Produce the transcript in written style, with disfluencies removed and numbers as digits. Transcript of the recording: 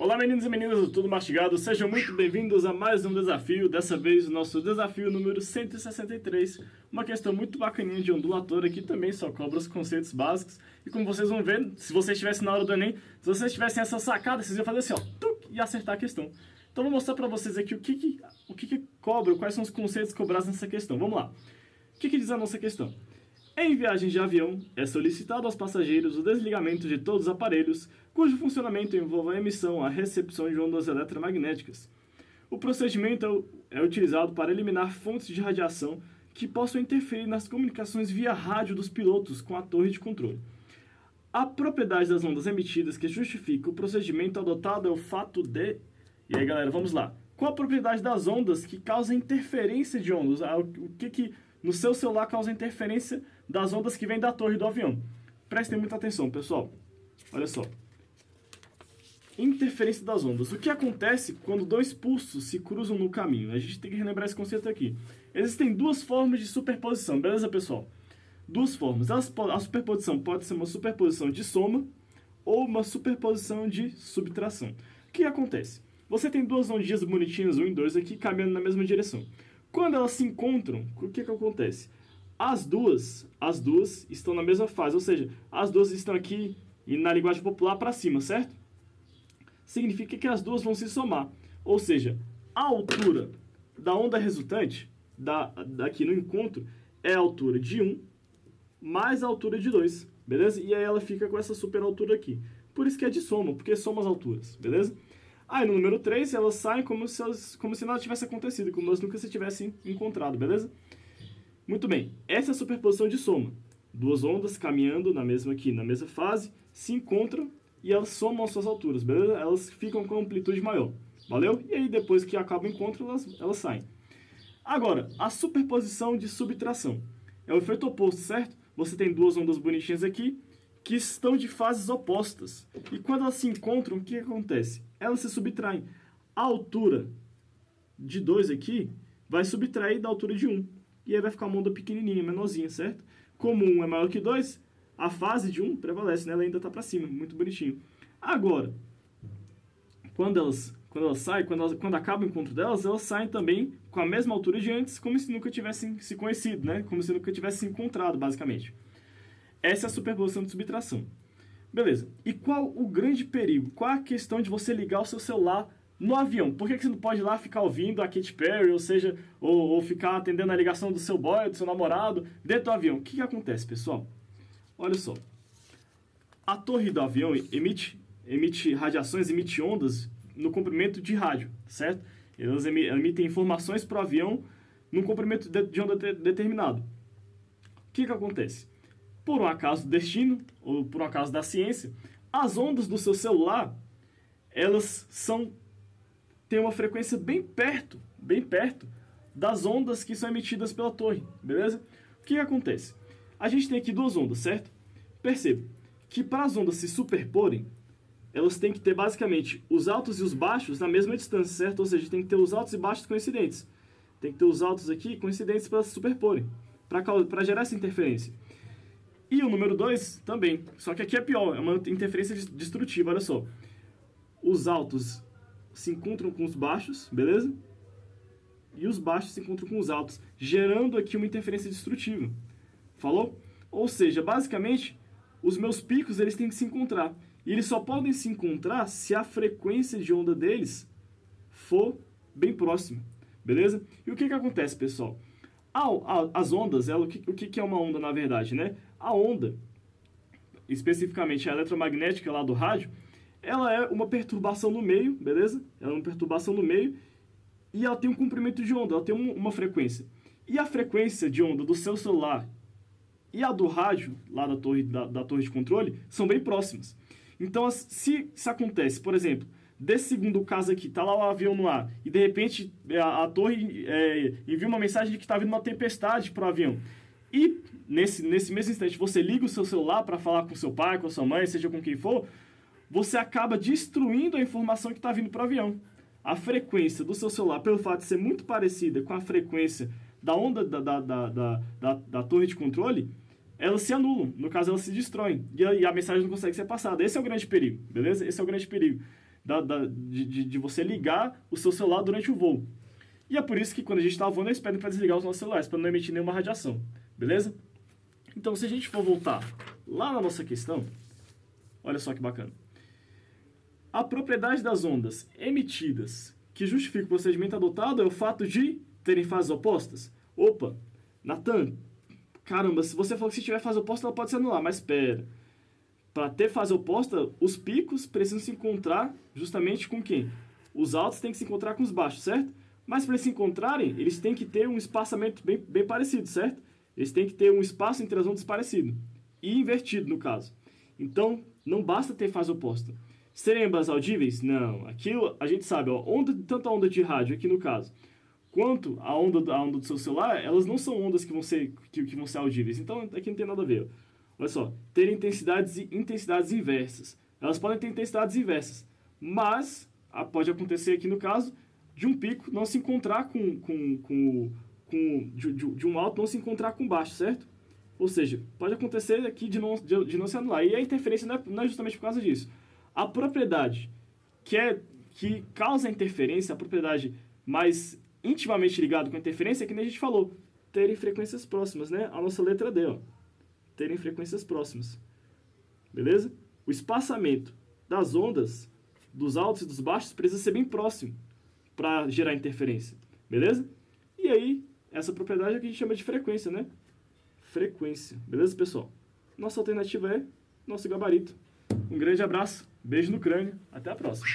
Olá meninos e meninas do Tudo Mastigado, sejam muito bem-vindos a mais um desafio, dessa vez o nosso desafio número 163, uma questão muito bacaninha de ondulatória que também só cobra os conceitos básicos, e como vocês vão ver, se vocês estivessem na hora do Enem, se vocês tivessem essa sacada, vocês iam fazer assim, ó, tuc, e acertar a questão. Então vou mostrar pra vocês aqui o que cobra, quais são os conceitos cobrados nessa questão, vamos lá. O que diz a nossa questão? Em viagens de avião, é solicitado aos passageiros o desligamento de todos os aparelhos cujo funcionamento envolva a emissão ou a recepção de ondas eletromagnéticas. O procedimento é utilizado para eliminar fontes de radiação que possam interferir nas comunicações via rádio dos pilotos com a torre de controle. A propriedade das ondas emitidas que justifica o procedimento adotado é o fato de... E aí, galera, vamos lá. Qual a propriedade das ondas que causa interferência de ondas? O que no seu celular causa interferência das ondas que vêm da torre do avião? Prestem muita atenção, pessoal. Olha só. Interferência das ondas. O que acontece quando dois pulsos se cruzam no caminho? A gente tem que relembrar esse conceito aqui. Existem duas formas de superposição, beleza, pessoal? Duas formas. A superposição pode ser uma superposição de soma ou uma superposição de subtração. O que acontece? Você tem duas ondinhas bonitinhas, 1 e 2 aqui, caminhando na mesma direção. Quando elas se encontram, o que acontece? As duas estão na mesma fase, ou seja, as duas estão aqui e na linguagem popular para cima, certo? Significa que as duas vão se somar, ou seja, a altura da onda resultante, daqui no encontro, é a altura de 1 mais a altura de 2, beleza? E aí ela fica com essa super altura aqui. Por isso que é de soma, porque soma as alturas, beleza? Aí no número 3, elas saem como se nada tivesse acontecido, como elas nunca se tivessem encontrado, beleza? Muito bem, essa é a superposição de soma. Duas ondas caminhando na mesma fase, se encontram e elas somam as suas alturas, beleza? Elas ficam com amplitude maior, valeu? E aí depois que acaba o encontro, elas saem. Agora, a superposição de subtração. É o efeito oposto, certo? Você tem duas ondas bonitinhas aqui, que estão de fases opostas. E quando elas se encontram, o que acontece? Elas se subtraem. A altura de 2 aqui vai subtrair da altura de 1. E aí vai ficar uma onda pequenininha, menorzinha, certo? Como 1 é maior que 2, a fase de 1 prevalece, né? Ela ainda está para cima, muito bonitinho. Agora, quando elas saem, quando acaba o encontro delas, elas saem também com a mesma altura de antes, como se nunca tivessem se conhecido, né? Como se nunca tivessem se encontrado, basicamente. Essa é a superposição de subtração. Beleza. E qual o grande perigo? Qual a questão de você ligar o seu celular no avião? Por que você não pode ir lá ficar ouvindo a Katy Perry, ou seja, ou ficar atendendo a ligação do seu boy, do seu namorado, dentro do avião? O que acontece, pessoal? Olha só. A torre do avião emite radiações, emite ondas no comprimento de rádio, certo? Elas emitem informações para o avião num comprimento de onda determinado. O que acontece? Por um acaso do destino, ou por um acaso da ciência, as ondas do seu celular, elas têm uma frequência bem perto das ondas que são emitidas pela torre, beleza? O que acontece? A gente tem aqui duas ondas, certo? Perceba que para as ondas se superporem, elas têm que ter basicamente os altos e os baixos na mesma distância, certo? Ou seja, tem que ter os altos e baixos coincidentes. Tem que ter os altos aqui coincidentes para se superporem, para gerar essa interferência. E o número 2 também, só que aqui é pior, é uma interferência destrutiva, olha só. Os altos se encontram com os baixos, beleza? E os baixos se encontram com os altos, gerando aqui uma interferência destrutiva. Falou? Ou seja, basicamente, os meus picos eles têm que se encontrar. E eles só podem se encontrar se a frequência de onda deles for bem próxima, beleza? E o que acontece, pessoal? As ondas, o que é uma onda na verdade, né? A onda, especificamente a eletromagnética lá do rádio, ela é uma perturbação no meio, beleza? Ela é uma perturbação no meio e ela tem um comprimento de onda, ela tem uma frequência. E a frequência de onda do seu celular e a do rádio, lá da torre de controle, são bem próximas. Então, se acontece, por exemplo, desse segundo caso aqui, tá lá o avião no ar, e de repente a torre envia uma mensagem de que está vindo uma tempestade para o avião. E nesse mesmo instante você liga o seu celular para falar com seu pai, com a sua mãe, seja com quem for, você acaba destruindo a informação que está vindo para o avião. A frequência do seu celular, pelo fato de ser muito parecida com a frequência da onda da torre de controle, elas se anulam, no caso elas se destroem, e a mensagem não consegue ser passada. Esse é o grande perigo, beleza? Esse é o grande perigo de você ligar o seu celular durante o voo. E é por isso que quando a gente está voando, eles pedem para desligar os nossos celulares, para não emitir nenhuma radiação. Beleza? Então, se a gente for voltar lá na nossa questão, olha só que bacana. A propriedade das ondas emitidas que justifica o procedimento adotado é o fato de terem fases opostas. Opa, Natan, caramba, se você falou que se tiver fase oposta, ela pode se anular, mas espera. Para ter fase oposta, os picos precisam se encontrar justamente com quem? Os altos têm que se encontrar com os baixos, certo? Mas para eles se encontrarem, eles têm que ter um espaçamento bem parecido, certo? Eles têm que ter um espaço entre as ondas parecido. E invertido, no caso. Então, não basta ter fase oposta. Serem ambas audíveis? Não. Aquilo, a gente sabe, ó, tanto a onda de rádio, aqui no caso, quanto a onda do seu celular, elas não são ondas que vão ser audíveis. Então, aqui não tem nada a ver. Olha só, ter intensidades inversas. Elas podem ter intensidades inversas, mas pode acontecer aqui no caso de um pico não se encontrar de um alto não se encontrar com baixo, certo? Ou seja, pode acontecer aqui de não se anular. E a interferência não é justamente por causa disso. A propriedade que causa a interferência, a propriedade mais intimamente ligada com a interferência, é que nem a gente falou, terem frequências próximas, né? A nossa letra D, ó. Terem frequências próximas. Beleza? O espaçamento das ondas, dos altos e dos baixos, precisa ser bem próximo para gerar interferência. Beleza? E aí, essa propriedade é o que a gente chama de frequência, né? Frequência. Beleza, pessoal? Nossa alternativa é nosso gabarito. Um grande abraço, beijo no crânio, até a próxima.